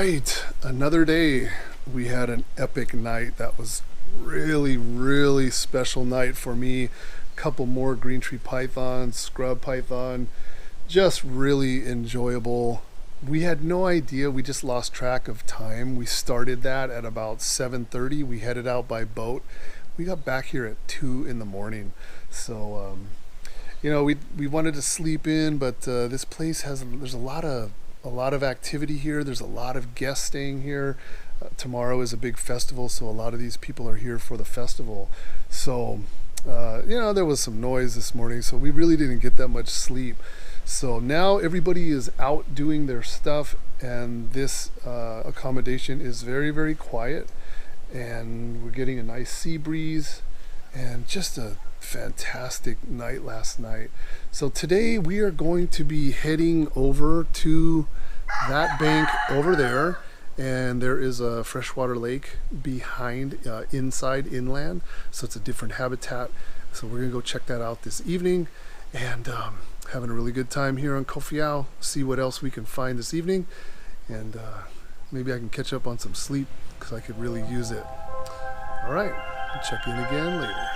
right, another day. We had an epic night. That was really special night for me. Couple more green tree pythons, scrub python, just really enjoyable. We had no idea, we just lost track of time. We started that at about 7:30. We headed out by boat. We got back here at 2 in the morning. So we wanted to sleep in, but this place there's a lot of activity here. There's a lot of guests staying here. Tomorrow is a big festival, so a lot of these people are here for the festival. So there was some noise this morning, so we really didn't get that much sleep. So now everybody is out doing their stuff, and this accommodation is very quiet, and we're getting a nice sea breeze and just a fantastic night last night. So today we are going to be heading over to that bank over there, and there is a freshwater lake behind inside inland, so it's a different habitat. So we're gonna go check that out this evening, and having a really good time here on Kofiau. See what else we can find this evening, and maybe I can catch up on some sleep because I could really use it. All right, check in again later.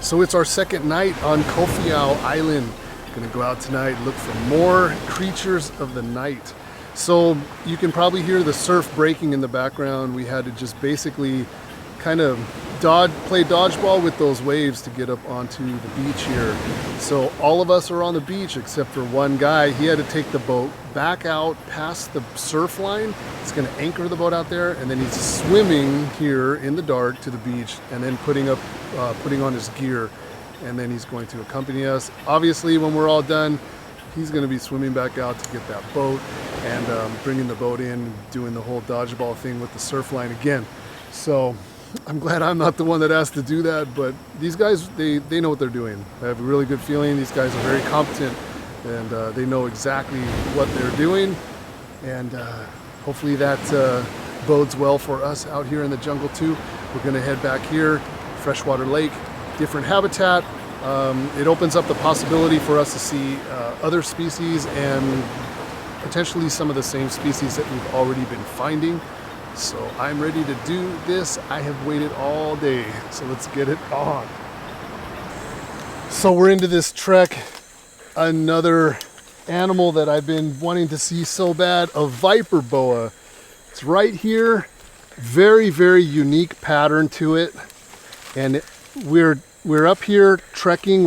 So it's our second night on Kofiau Island. Gonna go out tonight, look for more creatures of the night. So you can probably hear the surf breaking in the background. We had to just basically kind of play dodgeball with those waves to get up onto the beach here. So all of us are on the beach except for one guy. He had to take the boat back out past the surf line. He's gonna anchor the boat out there, and then he's swimming here in the dark to the beach, and then putting on his gear, and then he's going to accompany us. Obviously, when we're all done, he's going to be swimming back out to get that boat and bringing the boat in, doing the whole dodgeball thing with the surf line again. So I'm glad I'm not the one that has to do that, but these guys, they know what they're doing. I have a really good feeling. These guys are very competent, and they know exactly what they're doing, and hopefully that bodes well for us out here in the jungle too. We're going to head back here. Freshwater lake, different habitat. It opens up the possibility for us to see other species and potentially some of the same species that we've already been finding. So I'm ready to do this. I have waited all day, so let's get it on. So we're into this trek. Another animal that I've been wanting to see so bad, a viper boa. It's right here. Very unique pattern to it. And we're up here trekking.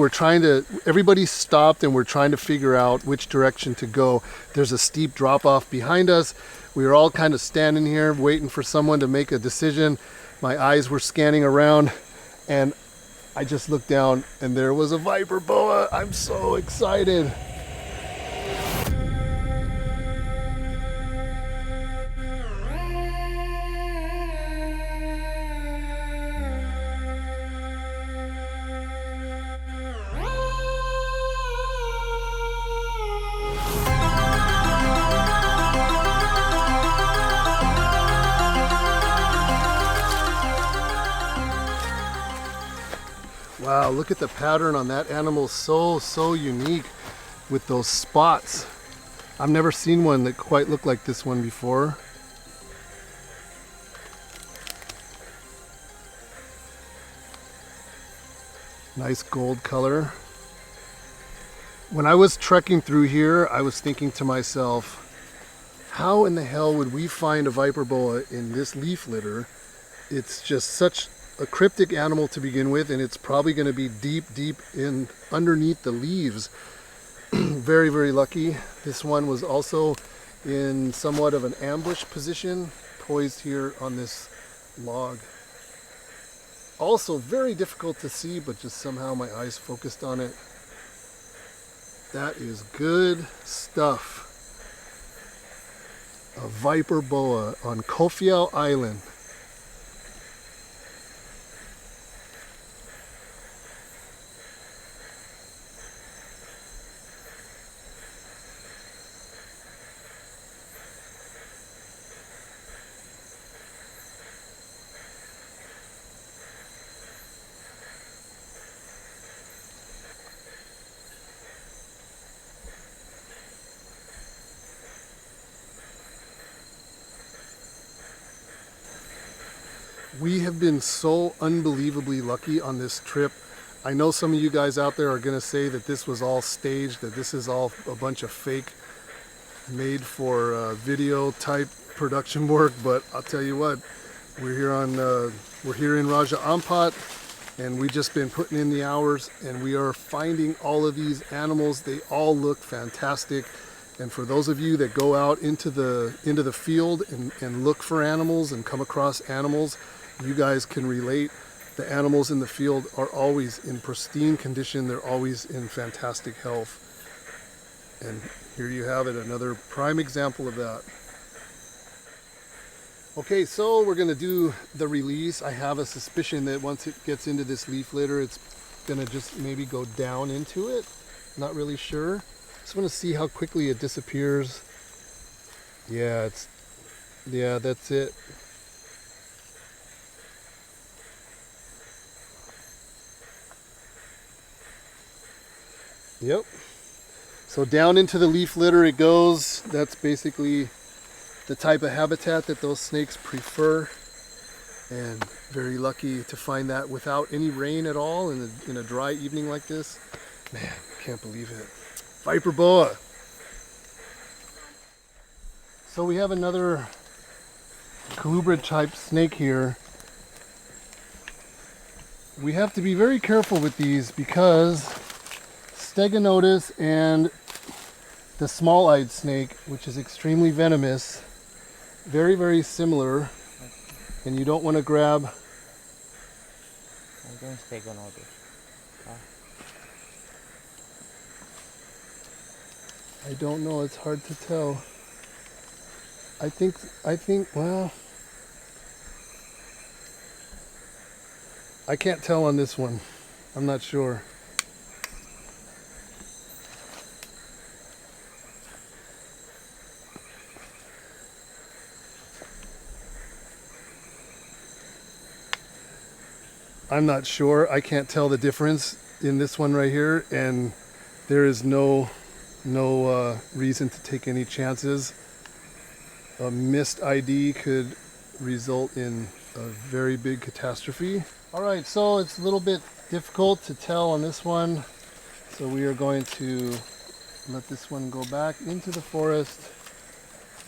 Everybody's stopped, and we're trying to figure out which direction to go. There's a steep drop off behind us. We were all kind of standing here waiting for someone to make a decision. My eyes were scanning around, and I just looked down, and there was a viper boa. I'm so excited. Wow, look at the pattern on that animal. So unique with those spots. I've never seen one that quite looked like this one before. Nice gold color. When I was trekking through here, I was thinking to myself, how in the hell would we find a viper boa in this leaf litter? It's just such a cryptic animal to begin with, and it's probably going to be deep in underneath the leaves. Very lucky. This one was also in somewhat of an ambush position, poised here on this log. Also very difficult to see, but just somehow my eyes focused on it. That is good stuff. A viper boa on Kofiau Island. We have been so unbelievably lucky on this trip. I know some of you guys out there are going to say that this was all staged, that this is all a bunch of fake made for video type production work, but I'll tell you what, we're here in Raja Ampat, and we've just been putting in the hours, and we are finding all of these animals. They all look fantastic. And for those of you that go out into the field and look for animals and come across animals, you guys can relate. The animals in the field are always in pristine condition. They're always in fantastic health. And here you have it, another prime example of that. Okay, so we're going to do the release. I have a suspicion that once it gets into this leaf litter, it's going to just maybe go down into it. Not really sure. Just want to see how quickly it disappears. Yeah, that's it. Yep. So down into the leaf litter it goes. That's basically the type of habitat that those snakes prefer. And very lucky to find that without any rain at all in a dry evening like this. Man, can't believe it. Viper boa. So we have another colubrid type snake here. We have to be very careful with these because Stegonotus and the small-eyed snake, which is extremely venomous, very, very similar, and you don't want to grab. I'm doing Stegonotus. I don't know, it's hard to tell. I think, well, I can't tell on this one. I'm not sure. I'm not sure. I can't tell the difference in this one right here, and there is no reason to take any chances. A missed ID could result in a very big catastrophe. All right, so it's a little bit difficult to tell on this one, so we are going to let this one go back into the forest.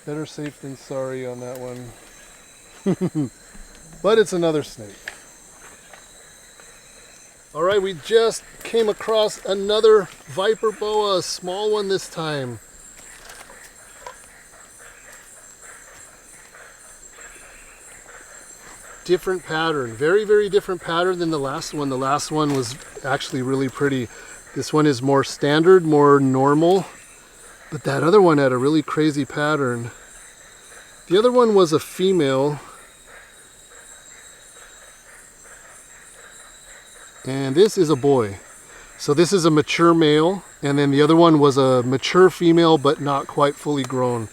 Better safe than sorry on that one. But it's another snake. All right, we just came across another viper boa, a small one this time. Different pattern, very, very different pattern than the last one. The last one was actually really pretty. This one is more standard, more normal, but that other one had a really crazy pattern. The other one was a female, and this is a boy. So this is a mature male, and then the other one was a mature female but not quite fully grown.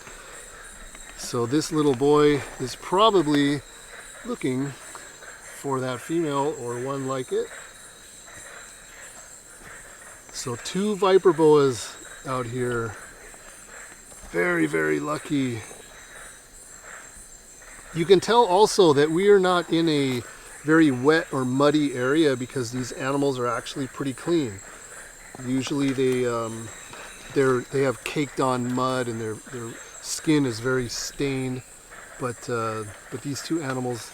So this little boy is probably looking for that female or one like it. So two viper boas out here. Very, very lucky. You can tell also that we are not in a very wet or muddy area because these animals are actually pretty clean. Usually they have caked on mud and their skin is very stained, but these two animals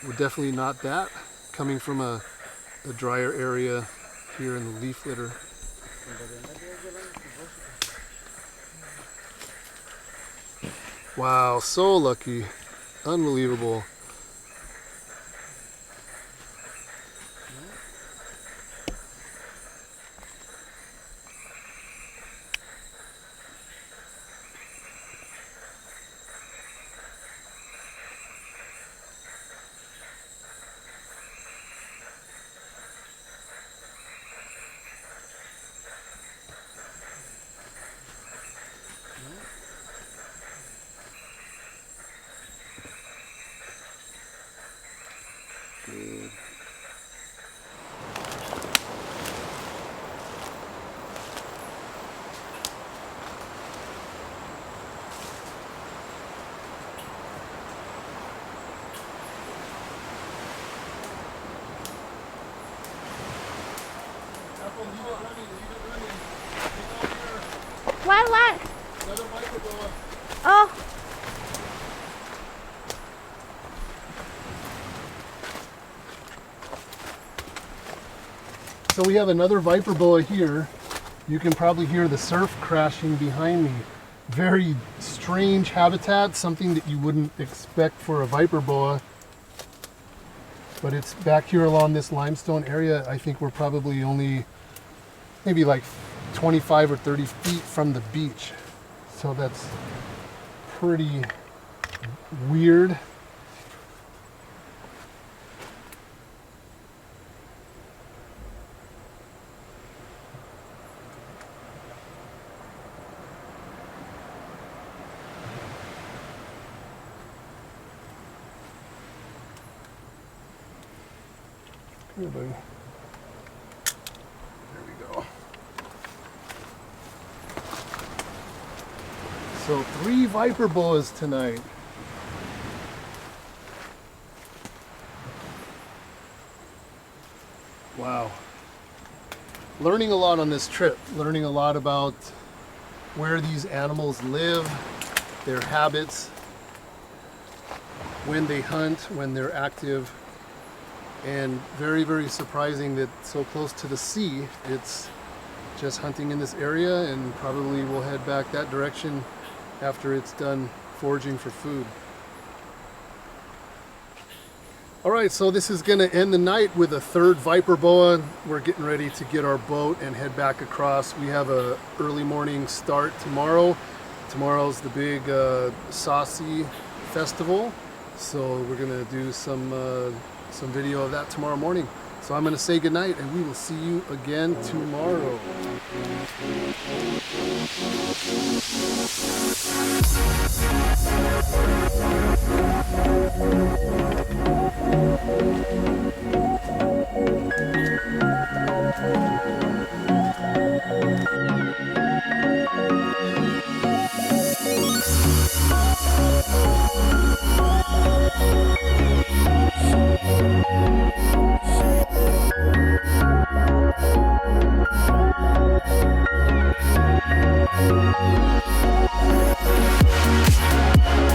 were definitely not that, coming from a drier area here in the leaf litter. Wow, so lucky. Unbelievable. What? Another viper boa. Oh. So we have another viper boa here. You can probably hear the surf crashing behind me. Very strange habitat, something that you wouldn't expect for a viper boa. But it's back here along this limestone area. I think we're probably only maybe like 25 or 30 feet from the beach. So that's pretty weird. Here, buddy. There we go. So 3 viper boas tonight. Wow. Learning a lot on this trip. Learning a lot about where these animals live, their habits, when they hunt, when they're active. And very, very surprising that so close to the sea, it's just hunting in this area, and probably we'll head back that direction after it's done foraging for food. All right, so this is gonna end the night with a 3rd viper boa. We're getting ready to get our boat and head back across. We have a early morning start tomorrow. Tomorrow's the big Saucy festival. So we're gonna do some video of that tomorrow morning. So I'm going to say goodnight, and we will see you again tomorrow. Thank you.